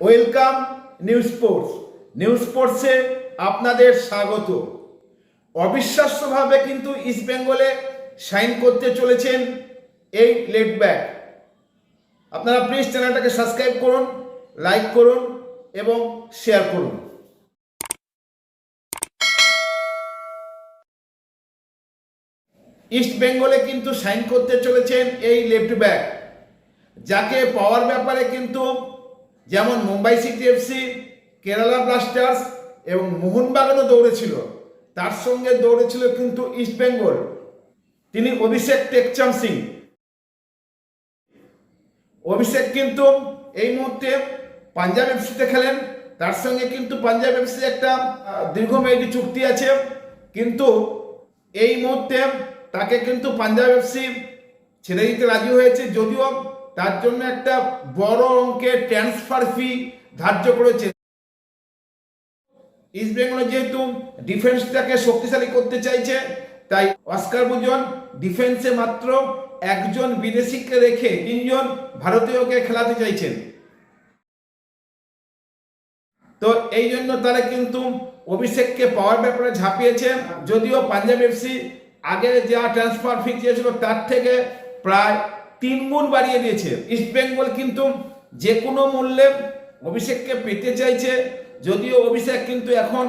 Welcome news স্পোর্টসে আপনাদের স্বাগত। অবিশ্বাস্যভাবে কিন্তু ইস্ট বেঙ্গলে সাইন করতে চলেছেন এই লেফট ব্যাক। আপনারা প্লিজ চ্যানেলটাকে সাবস্ক্রাইব করুন, লাইক করুন এবং শেয়ার করুন। ইস্ট বেঙ্গলে কিন্তু সাইন করতে চলেছেন এই লেফট ব্যাক, যাকে পাওয়ার ব্যাপারে কিন্তু যেমন Mumbai city FC, Kerala Blasters এবং মোহনবাগানও দৌড়েছিল, তার সঙ্গে দৌড়েছিল কিন্তু ইস্ট বেঙ্গল। তিনি অভিষেক টেকচাম সিং। অভিষেক কিন্তু এই মুহূর্তে পাঞ্জাব এফসিতে খেলেন, তার সঙ্গে কিন্তু পাঞ্জাব এফসি একটা দীর্ঘমেয়াদী চুক্তি আছে, কিন্তু এই মুহূর্তে তাকে কিন্তু পাঞ্জাব এফসি ছেড়ে দিতে রাজি হয়েছে, যদিও তার জন্য একটা বড় অঙ্কের ট্রান্সফার ফি ধার্য করেছে। ইস্ট বেঙ্গল যেহেতু ডিফেন্সটাকে শক্তিশালী করতে চাইছে, তাই অস্কার বুজন ডিফেন্সে মাত্র একজন বিদেশিকে রেখে 3জন ভারতীয়কে খেলাতে চাইছেন। তো এই জন্য তারা কিন্তু অভিষেককে পাওয়ার ব্যাপারে ঝাঁপিয়েছে, যদিও পাঞ্জাব এফসি আগে যা ট্রান্সফার ফি চেয়েছিল তার থেকে প্রায় 3 গুণ বাড়িয়ে দিয়েছে। ইস্ট বেঙ্গল কিন্তু যে কোনো মূল্যে অভিষেককে পেতে চাইছে, যদিও অভিষেক কিন্তু এখন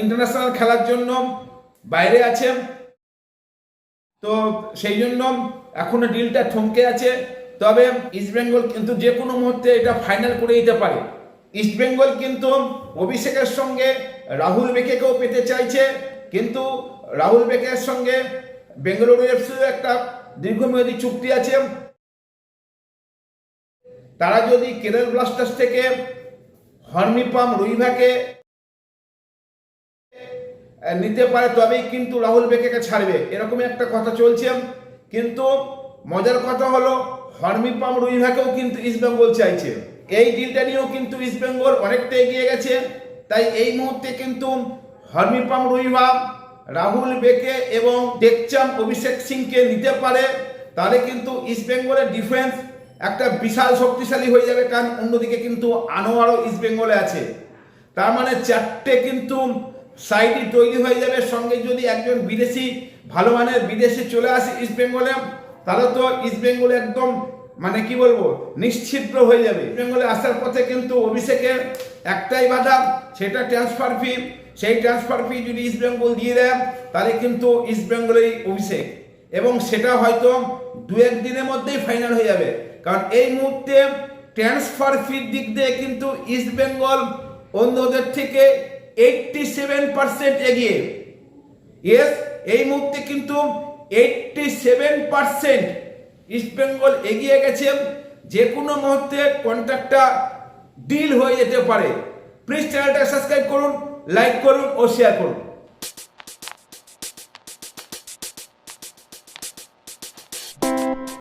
ইন্টারন্যাশনাল খেলার জন্য বাইরে আছে, তো সেই জন্য এখনো ডিলটা থমকে আছে। তবে ইস্ট বেঙ্গল কিন্তু যে কোনো মুহূর্তে এটা ফাইনাল করে দিতে পারে। ইস্ট বেঙ্গল কিন্তু অভিষেকের সঙ্গে রাহুল বেকেকেও পেতে চাইছে, কিন্তু রাহুল বেকের সঙ্গে বেঙ্গালুরু এফসির একটা দীর্ঘমেয়াদী চুক্তি আছে। তারা যদি কেরল ব্লাস্টার্স থেকে হর্মিপাম রুইভাকে নিতে পারে তবেই কিন্তু রাহুল বেকেকে ছাড়বে, এরকম একটা কথা চলছে। কিন্তু মজার কথা হলো হর্মিপাম রুইভাকেও কিন্তু ইস্ট বেঙ্গল চাইছে। এই ডিলটা নিয়েও কিন্তু ইস্ট বেঙ্গল অনেকটা এগিয়ে গেছে, তাই এই মুহূর্তে কিন্তু হর্মিপাম রুইভা রাহুল বেকে এবং টেকচাম অভিষেক সিংকে নিতে পারে, তাহলে কিন্তু ইস্ট বেঙ্গলের ডিফেন্স একটা বিশাল শক্তিশালী হয়ে যাবে। কারণ অন্যদিকে কিন্তু আনোয়ারও ইস্ট বেঙ্গলে আছে, তার মানে 4টে কিন্তু সাইডই তৈরি হয়ে যাবে। সঙ্গে যদি একজন বিদেশি, ভালো মানের বিদেশি চলে আসে ইস্ট বেঙ্গলে, তাহলে তো ইস্ট বেঙ্গলে একদম মানে কি বলবো নিশ্চিত হয়ে যাবে। ইস্ট বেঙ্গলে আসার পথে কিন্তু অভিষেকের একটাই বাধা, সেটা ট্রান্সফার ফি। সেই ট্রান্সফার ফি যদি ইস্ট বেঙ্গল দিয়ে দেয়, তাহলে কিন্তু ইস্ট বেঙ্গলেই অভিষেক, এবং সেটা হয়তো 2-1 দিনের মধ্যেই ফাইনাল হয়ে যাবে। কারণ এই মুহূর্তে ট্রান্সফার ফির দিক দিয়ে কিন্তু ইস্ট বেঙ্গল অন্যদের থেকে 87% এগিয়ে। ইয়েস, এই মুহূর্তে কিন্তু 87% ইস্ট বেঙ্গল এগিয়ে গেছে। যে কোনো মুহূর্তে কন্ট্রাক্টটা ডিল হয়ে যেতে পারে। প্লিজ চ্যানেলটা সাবস্ক্রাইব করুন, লাইক করুন ও শেয়ার করুন।